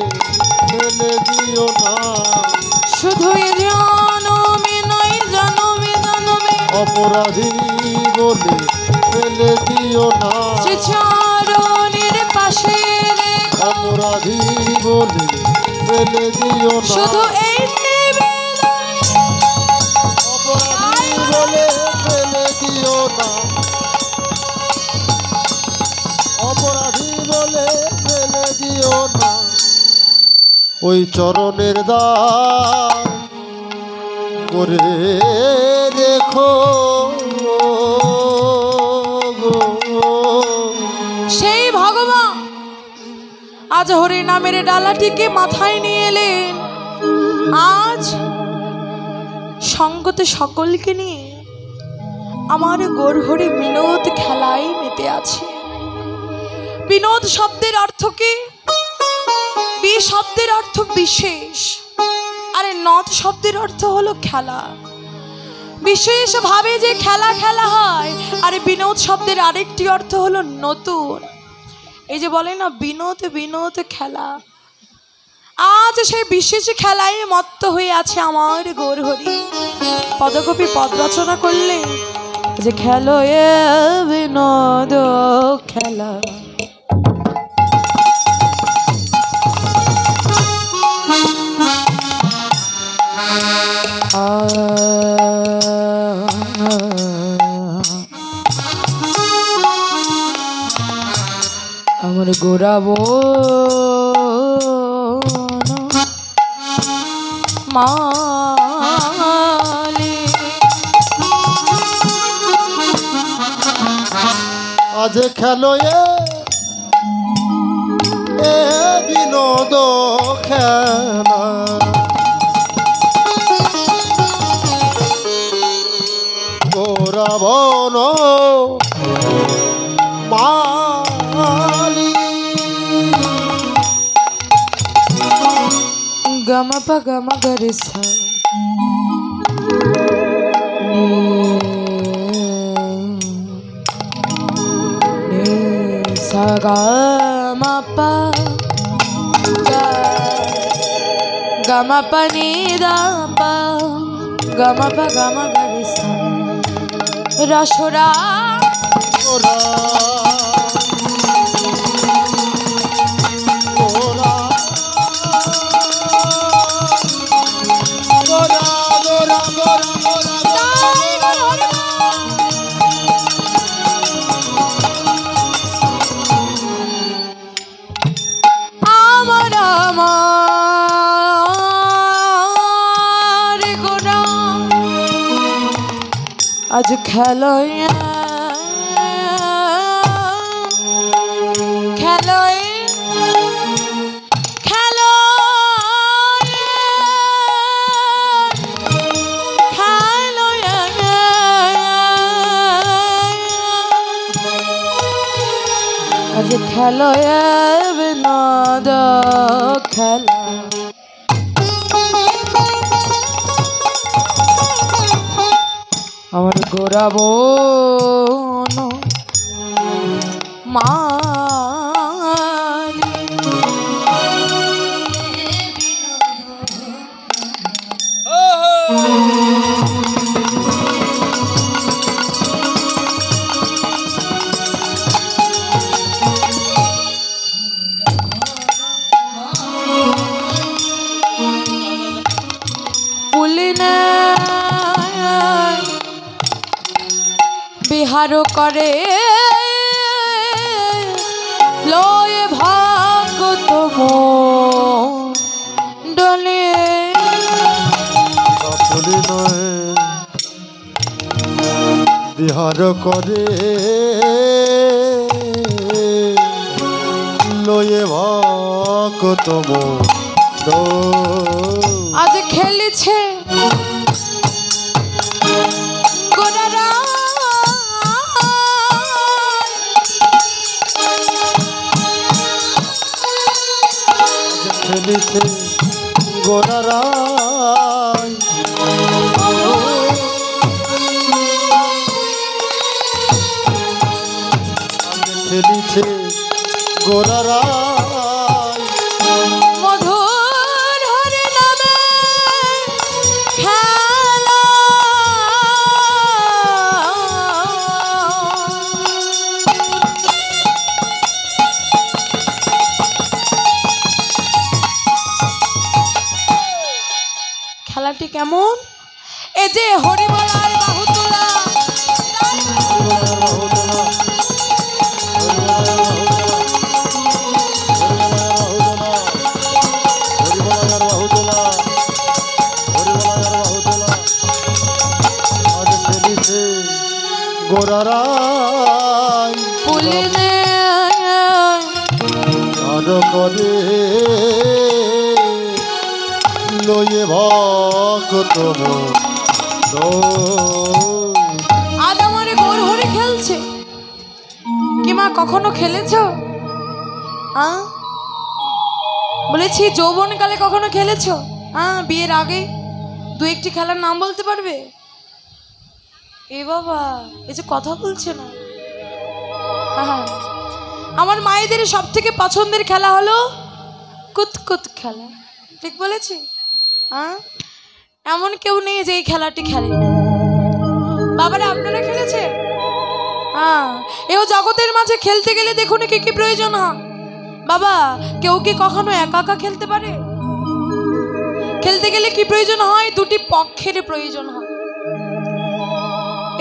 ফেলে দিও না, শুধু জনমে নয়, জনমে জনমে অপরাধী বলে ফেলে দিও না, শ্রীচরণের পাশে রেখো, অপরাধী বলে ফেলে দিও না, শুধু এই নিবেদন, অপরাধী বলে ফেলে দিও না, অপরাধী বলে ফেলে দিও না, ওই চরণের দান করে রেখো গো। সেই ভগবান আজ হরি নামের ডালাটিকে মাথায় নিয়ে এলেন। আজ সঙ্গত সকলকে নিয়ে আমার গৌরহরি বিনোদ খেলায় মেতে আছে। বিনোদ শব্দের অর্থ কি? বি শব্দের অর্থ বিশেষ, আরে নদ শব্দের অর্থ হলো খেলা। বিশেষ ভাবে যে খেলা খেলা হয়, আর বিনোদ শব্দের আরেকটি অর্থ হলো নতুন। এই যে বলে না বিনোদ বিনোদ খেলা, আজ সেই বিশেষ খেলায় মত্ত হয়ে আছে আমার গৌরহরি। পদকপি পদ রচনা করলে যে খেলো এ বিনোদ খেলা, আমার গোরাবো মালি, আজ খেলো এ বিনোদ খেলা, গোরাবন মালি, গম প গম গরে সা নি নি সা গা মা পা গম প নি দা পা গম প গম গরে সা রসরা গোরা গোরা গোরা গোরা গোরা গোরা আমার আমার গোরা আজ খেলো খেলো খেলো খেলো আজ খেলো বিনোদ খেলা, আমার গোরাবো মালি, পুলিনে বিহার করে লয়ে ভাগত ডলে, আপনি নয় বিহার করে লয়ে ভক্ত আজ খেলেছে গোরারা খেলিছে গোরারা খেলিছে গোরারা মধুর হরি নামে খেলা কেমন? এ যে হরিবলার বাহু তোলা, গোরারাই পুলিনে আর করে লয়ে ভক্ত আজ আমারে গোর হরি খেলছে কি মা? কখনো খেলেছ? বলেছি যৌবনকালে কখনো খেলেছ? বিয়ের আগে দু একটি খেলার নাম বলতে পারবে? এ বাবা, এই যে কথা বলছে না। আমার মায়েদের সব থেকে পছন্দের খেলা হলো কুতকুত খেলা। ঠিক বলেছি? এমন কেউ নেই যে এই খেলাটি খেলে। বাবারা, আপনারা খেলেছে? এও জগতের মাঝে খেলতে গেলে দেখুন কি কি প্রয়োজন হয়। বাবা, কেউ কি কখনো একা একা খেলতে পারে? খেলতে গেলে কি প্রয়োজন হয়? দুটি পক্ষের প্রয়োজন হয়।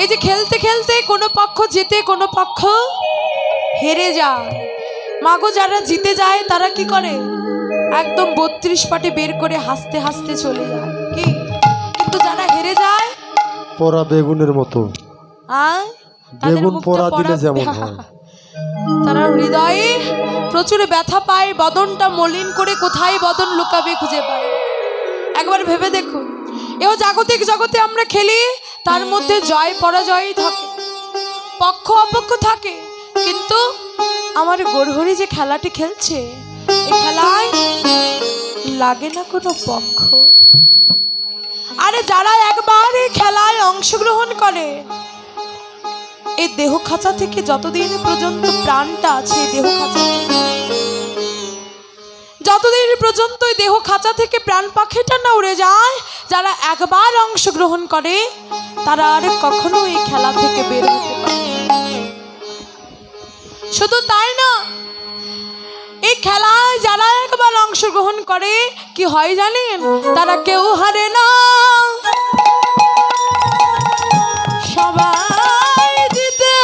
এই যে খেলতে খেলতে কোনো পক্ষ জিতে, কোনো পক্ষ হেরে যায়। মাগো, যারা জিতে যায় তারা কি করে? একদম 32 পাটি বের করে হাসতে হাসতে চলে যায়। কি? কিন্তু যারা হেরে যায়, পোড়া বেগুনের মতো, বেগুন পোড়া দিলে যেমন হয়, তারা হৃদয়ে প্রচুর ব্যথা পায়, বদনটা মলিন করে কোথায় বদন লুকাবে খুঁজে পায়। একবার ভেবে দেখুন, এও জাগতিক জগতে আমরা খেলি, তার মধ্যে জয় পরাজয় থাকে, পক্ষ অপক্ষ থাকে, কিন্তু আমার গরহরি যে খেলাটি খেলছে, এই খেলায় লাগে না কোনো পক্ষ। আরে যারা একবার এই খেলায় অংশগ্রহণ করে, এই দেহ খাঁচা থেকে যতদিন পর্যন্ত প্রাণটা আছে, দেহ খাঁচা যতদিন পর্যন্ত দেহ খাঁচা থেকে প্রাণ পাখিটা না উড়ে যায়, যারা একবার অংশগ্রহণ করে তারা আর কখনো এই খেলা থেকে বের হতে পারে। শুধু তাই না, এই খেলায় যারা একবার অংশগ্রহণ করে কি হয় জানেন? তারা কেউ হারে না, সবাই জিতে।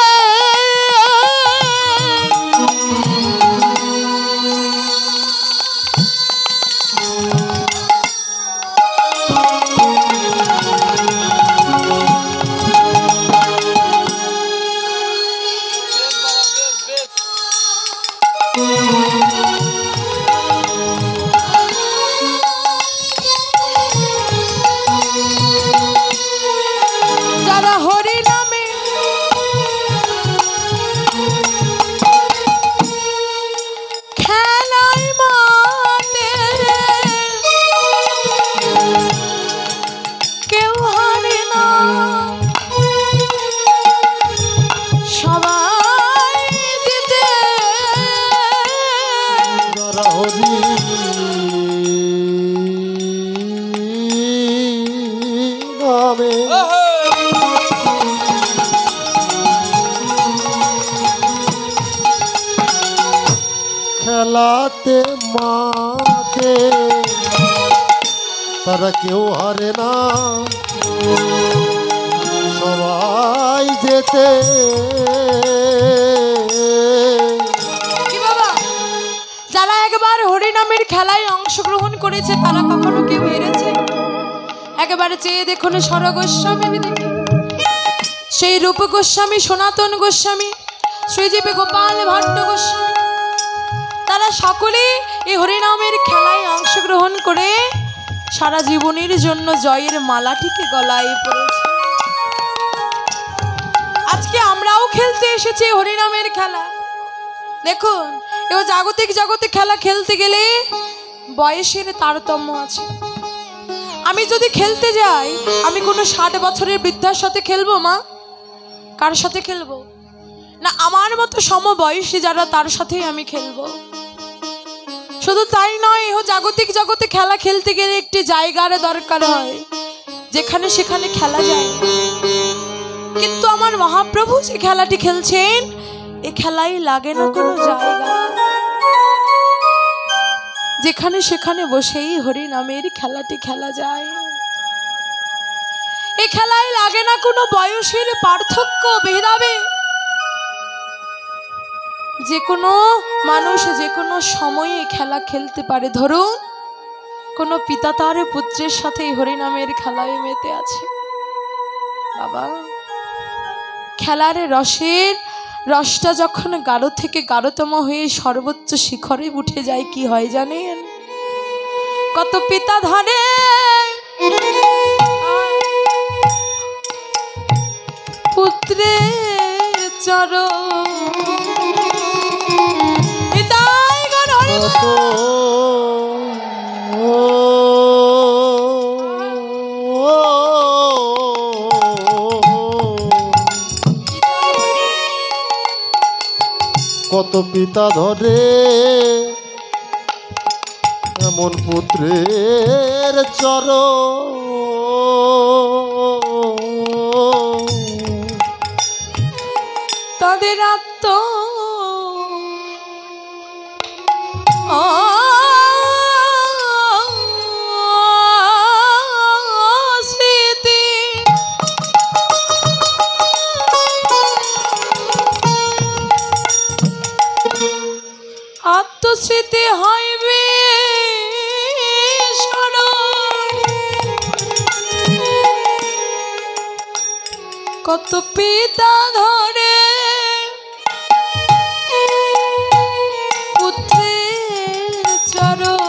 যারা হরি নামে খেলায় মাতে, কেউ হারে না, সবাই জিতে। যারা হরি নামে খেলাতে মাতে, তারা কেউ হারে না, সবাই যেতে। কি বাবা, যারা একবার হরিনামের খেলায় অংশগ্রহণ করেছে তারা কখনো কেউ হেরেছে? একেবারে চেয়ে দেখুন সর গোস্বামীর দিকে, সেই রূপ গোস্বামী, সনাতন গোস্বামী, শ্রীজীবী গোপাল ভট্ট গোস্বামী, তারা সকলে এই হরিনামের খেলায় অংশগ্রহণ করে সারা জীবনের জন্য জয়ের মালাটিকে গলায় পড়েছে। আজকে আমরাও খেলতে এসেছি হরিনামের খেলা। দেখুন, এও জাগতিক জগতে খেলা খেলতে গেলে বয়সের তারতম্য আছে। আমি যদি খেলতে যাই, আমি কোনো 60 বছরের বৃদ্ধার সাথে খেলবো মা? কার সাথে খেলবো? না আমার মতো সমবয়সী যারা, তার সাথেই আমি খেলবো। শুধু তাই নয়, এও জাগতিক জগতে খেলা খেলতে গেলে একটি জায়গার দরকার হয়, যেখানে সেখানে খেলা যায়। কিন্তু আমার মহাপ্রভু যে খেলাটি খেলছেন, এই খেলায় লাগে না কোনো জায়গা, যেখানে সেখানে বসেই হরি নামের খেলাটি খেলা যায়। এই খেলায় লাগে না কোনো বয়সের পার্থক্য ভেদাবে। যে কোনো মানুষ যে কোনো সময়ে খেলা খেলতে পারে। ধরুন কোনো পিতা তার পুত্রের সাথে হরিনামের খেলায় মেতে আছে। বাবা, খেলার রসটা যখন গাঢ় থেকে গাঢ়তম হয়ে সর্বোচ্চ শিখরে উঠে যায়, কি হয় জানেন? কত পিতা ধরে পুত্রের চরণ, পিতাই গণ হরি কত পিতা ধরে এমন পুত্রের চরণ, তাদের আত্ম স্মৃতি আত্মস্মৃতি হইবে কত পিতা ধরে পুত্রের চরণ,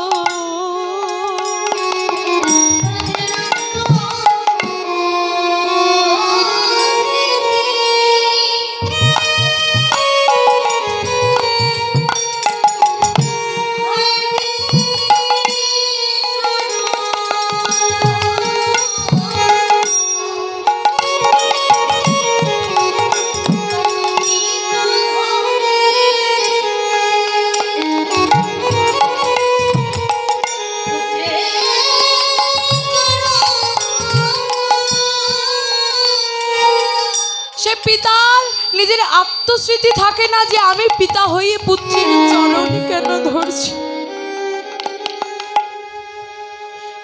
সে পিতার নিজের আত্মস্মৃতি থাকে না যে আমি পিতা হয়ে পুত্রের চরণ কেন ধরছি।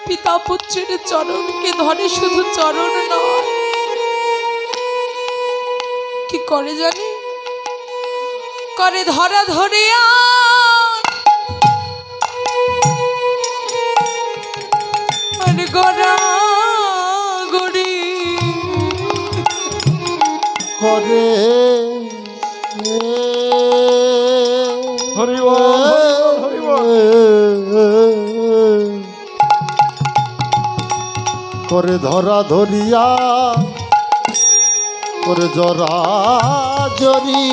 পিতা পুত্রের চরণকে ধরে, শুধু চরণ নয়, কি করে জানি? করে ধরা ধরিয়া আর গড়া গড়ি করে হরি বল, হরি বল, করে ধরা ধরিয়া করে জরা জরি,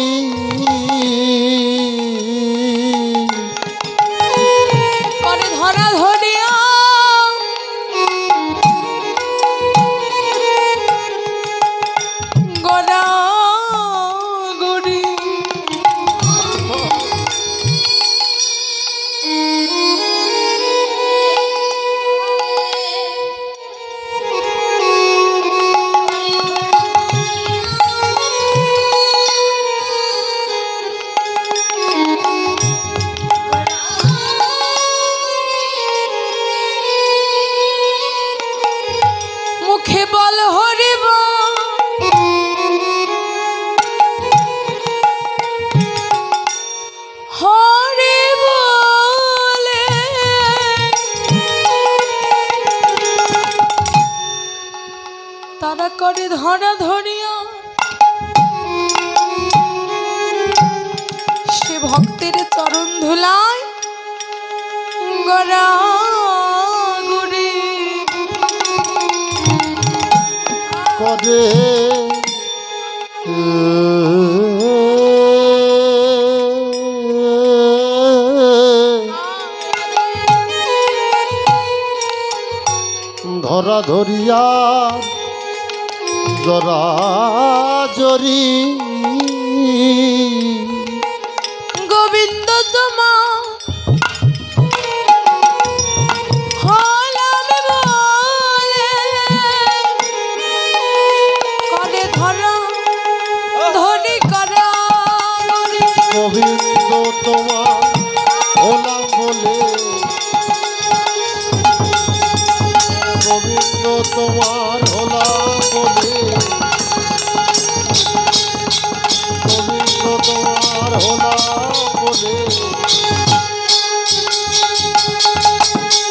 করে ধরা ধরিয়া গড়া গড়ি মুখে বল হরি বল, হরি বলে তারা করে ধরা ধরিয়া সে ভক্তের চরণ ধুলায় গড়া গুড়ি করে ধরা ধরিয়া জরা জরি, গোবিন্দ তোমা হলাম বলে করে ধরা ধরি করা গোবিন্দ তোমার হলাম বলে, গোবিন্দ তোমার হলাম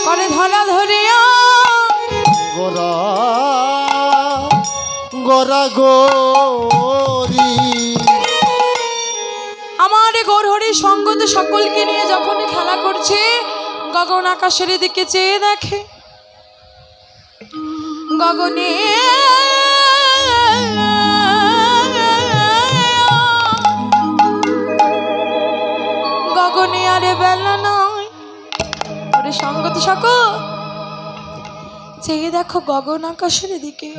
করে ধরা ধরিয়া গোরা গোরা গরি আমার গৌরহরি সঙ্গত সকলকে নিয়ে যখন খেলা করছে গগন আকাশের দিকে চেয়ে দেখে গগনে গগনে আরে বেলা নয় ওরে সঙ্গত সকল চেয়ে দেখো গগন আকাশের দিকে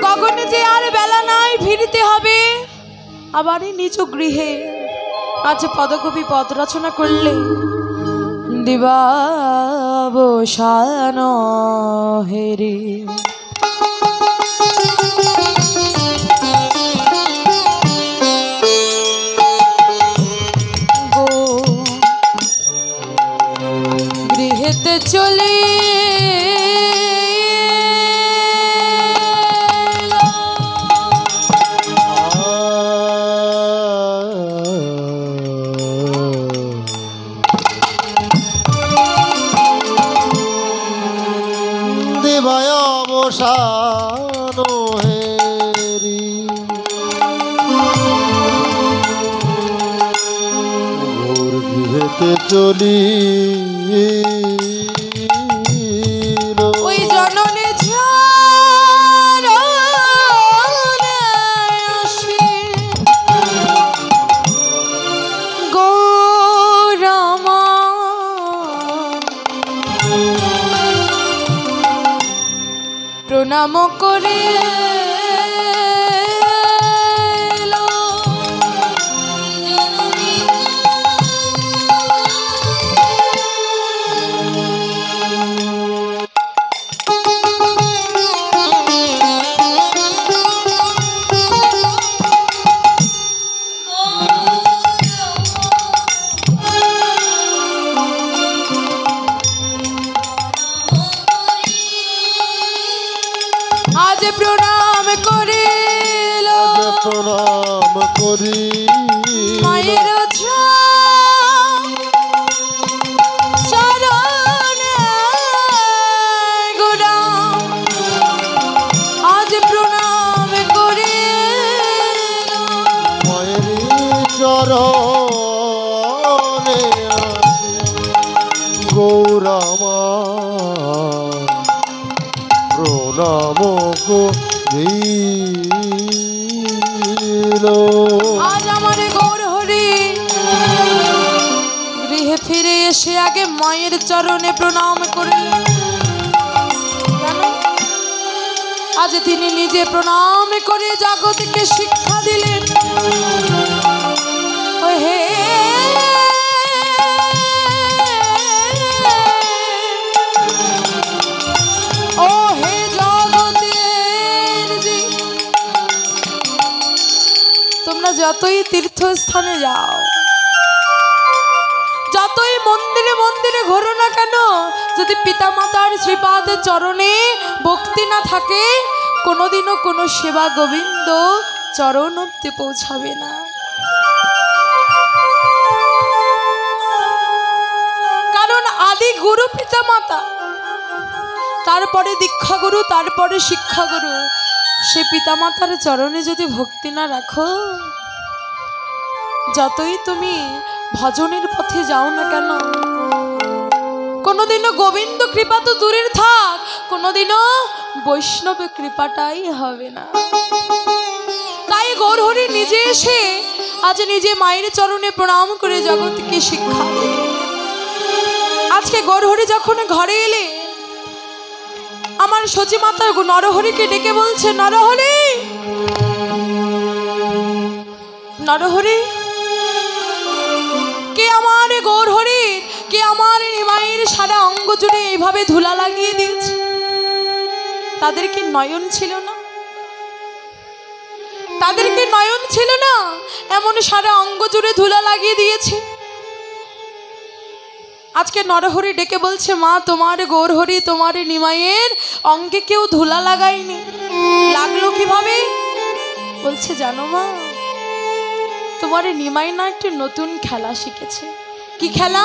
গগনে যে আর বেলা নাই ফিরতে হবে আবার নিজ গৃহে আজ পদকবি পদ রচনা করলে দিবাবসান হেরে গো গৃহেতে চলে অবসানো হেরি ঘোর গৃহেতে চলি ওই জননে গৌরমা প্রণাম করে আজ প্রণাম করিল প্রণাম করি মায়ের চরণে গোরা আজ প্রণাম করিল মায়ের চরণে গৌরামা প্রণাম করিল আজ আমার গৌরহরি গৃহে ফিরে এসে আগে মায়ের চরণে প্রণাম করলেন কেন আজ তিনি নিজে প্রণাম করে জগৎকে শিক্ষা দিলেন ও হে ও হে জগতের জি তোমরা যতই তীর্থস্থানে যাও যতই মন্দিরে মন্দিরে ঘোরো না কেন যদি পিতামাতার শ্রীপাদের চরণে ভক্তি না থাকে কোনোদিনও কোনো সেবা গোবিন্দ চরণ অব্দি পৌঁছাবে না কারণ আদি গুরু পিতামাতা তারপরে দীক্ষাগুরু তারপরে শিক্ষাগুরু সে পিতামাতার চরণে যদি ভক্তি না রাখো যতই তুমি ভজনের পথে যাও না কেন কোনোদিনও গোবিন্দ কৃপা তো দূরের থাক কোনোদিনও বৈষ্ণব কৃপাটাই হবে না তাই গৌরহরি নিজে এসে আজ নিজে মায়ের চরণে প্রণাম করে জগৎকে শিক্ষা দিলেন আজকে গৌরহরি যখন ঘরে এলে আমার সচী মাতা নরহরিকে ডেকে বলছে নরহরি নরহরি কে আমার গৌরহরি কে আমার নিমাইয়ের সারা অঙ্গ জুড়ে এইভাবে ধুলা লাগিয়ে দিয়েছে তাদের কি নয়ন ছিল না তাদের কি নয়ন ছিল না এমন সারা অঙ্গ জুড়ে ধুলা লাগিয়ে দিয়েছে আজকে নরহরি ডেকে বলছে মা তোমার গৌরহরি তোমার নিমাইয়ের অঙ্গে কেউ ধুলা লাগায়নি লাগলো কিভাবে বলছে জানো মা তোমার নিমাই না একটা নতুন খেলা শিখেছে। কি খেলা?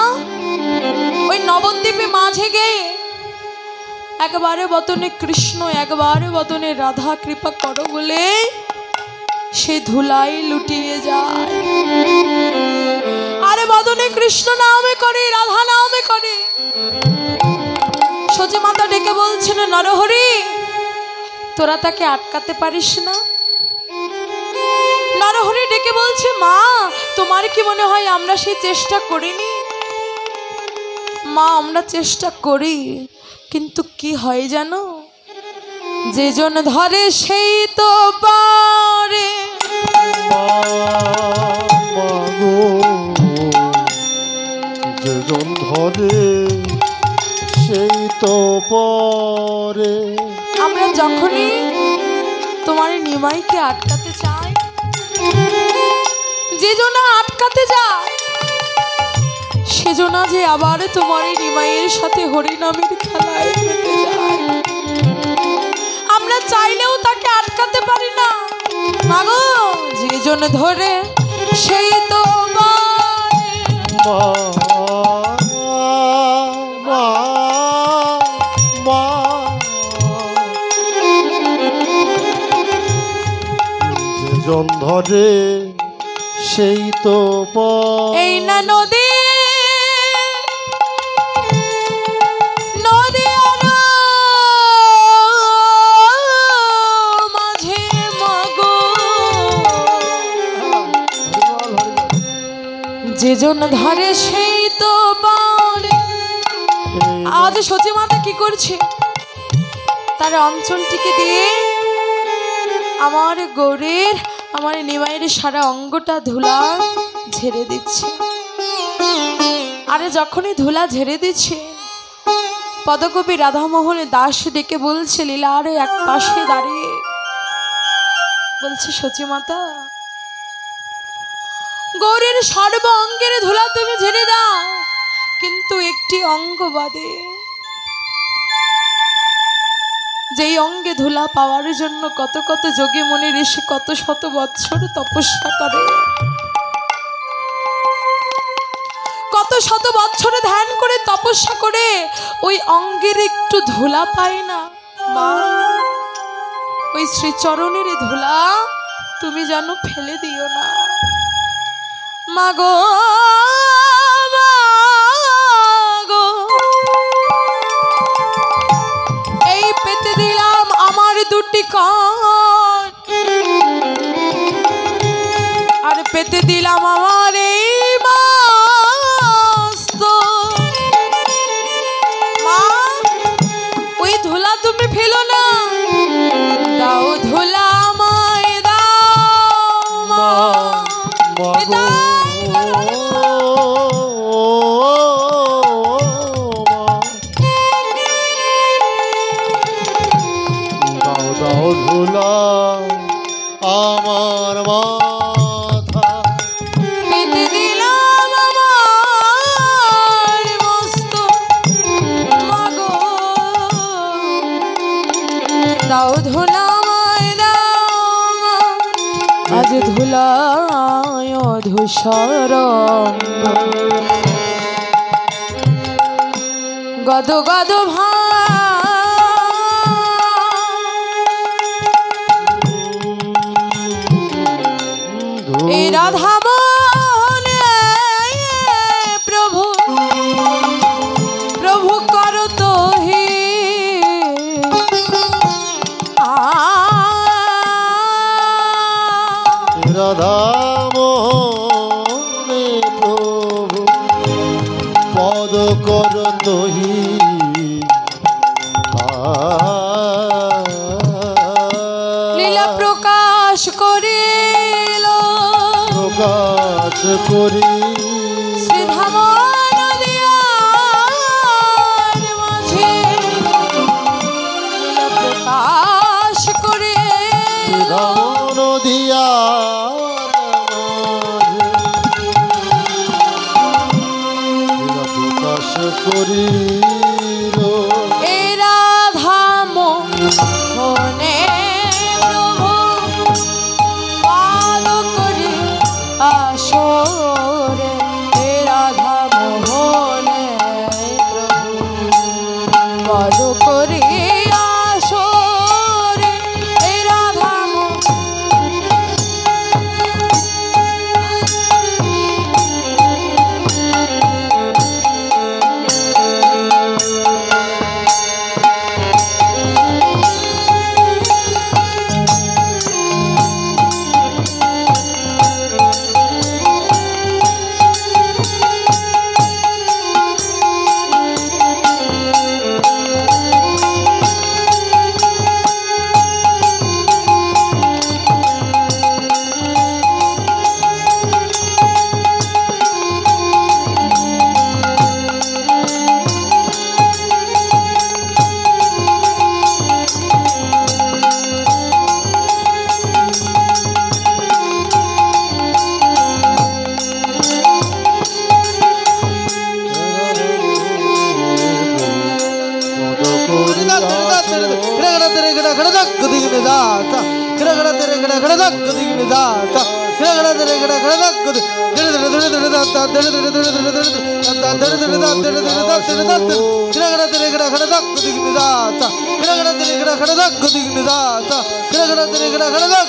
ওই নবদ্বীপে মাঝে গিয়ে একবারে বদনে কৃষ্ণ একবারে বদনে রাধা কৃপা করো বলে সে ধুলাই লুটিয়ে যায়। আরে বদনে কৃষ্ণ নামে করে, রাধা নামে করে। সচি মাতা ডেকে বলছেন, নরহরি তোরা তাকে আটকাতে পারিস না? নরহরি ডেকে বলছে, মা তোমার কি মনে হয় আমরা সেই চেষ্টা করিনি? মা আমরা চেষ্টা করি, কিন্তু কি হয় জানো? যেজন ধরে সেই তো পারে। মাগো যেজন ধরে সেই তো পরে। আমরা যখনই তোমার নিমাইকে আটকাতে চাই, যেজন আটকাতে যায় সেজন যে আবার তোমার নিমাইয়ের সাথে হরিনামের খেলায় মেতে যায়। আমরা চাইলেও তাকে আটকাতে পারি না। মাগো যেজন ধরে সেই তো পারে। মা মা মা যেজন ধরে সেই তো এই না নদী নদী আর মাঝে মাগো যেজন ধরে সেই তো পারে। আজ সচি মাতা কি করছে? তার অঞ্চলটিকে দিয়ে আমার গৌরের আমার নিমাইয়ের সারা অঙ্গটা ধুলা ঝেড়ে দিচ্ছে। আরে যখনই ধুলা ঝেড়ে দিচ্ছে, পদকবি রাধামোহন দাস ডেকে বলছে, লীলার এক পাশে দাঁড়িয়ে বলছে, সচি মাতা গৌরের সর্ব অঙ্গের ধুলা তুমি ঝেড়ে দাও, কিন্তু একটি অঙ্গ বাদে, যেই অঙ্গে ধুলা পাওয়ার জন্য কত কত যোগী মুনি ঋষি কত শত বৎসর তপস্যা করে, কত শত বৎসরে ধ্যান করে তপস্যা করে ওই অঙ্গের একটু ধুলা পায় না। মা ওই শ্রীচরণের ধুলা তুমি যেন ফেলে দিও না। মাগো মাগো এই পেতে দিলাম আমার দুটি কান, আর পেতে দিলাম আমার এই মস্ত। মা ওই ধুলা তুমি ফেলো না, দাও ধুলা আমায় দাও মা। দাও ধুলা আমার মাথা, পেতে দিলাম আমার মস্ত। মাগো দাও ধুলা আমায় দাও, আজ ধুলায় ধূসর গদ গদ এই রাধা মোহনে প্রভু প্রভু করো তো হে রাধা মোহনে প্রভু পদ কর তোহি, লীলা প্রকাশ করিল প্রকাশ করি শ্রীধাম নদিয়ার মাঝে, লীলা প্রকাশ করে নদিয়া প্রকাশ করিল। এ রাধা মোহনে প্রভু পাদ করে দিগিনে যাতা গড়গড়া তেরে গড়গড়া দাগ দিগিনে যাতা গড়গড়া তেরে গড়গড়া দাগ ধরে ধরে ধরে ধরে দাতা ধরে ধরে ধরে ধরে ধরে ধরে ধরে দাতা ধরে ধরে দাতা ধরে দাতা গড়গড়া তেরে গড়গড়া দাগ দিগিনে যাতা গড়গড়া তেরে গড়গড়া দাগ দিগিনে যাতা গড়গড়া তেরে গড়গড়া দাগ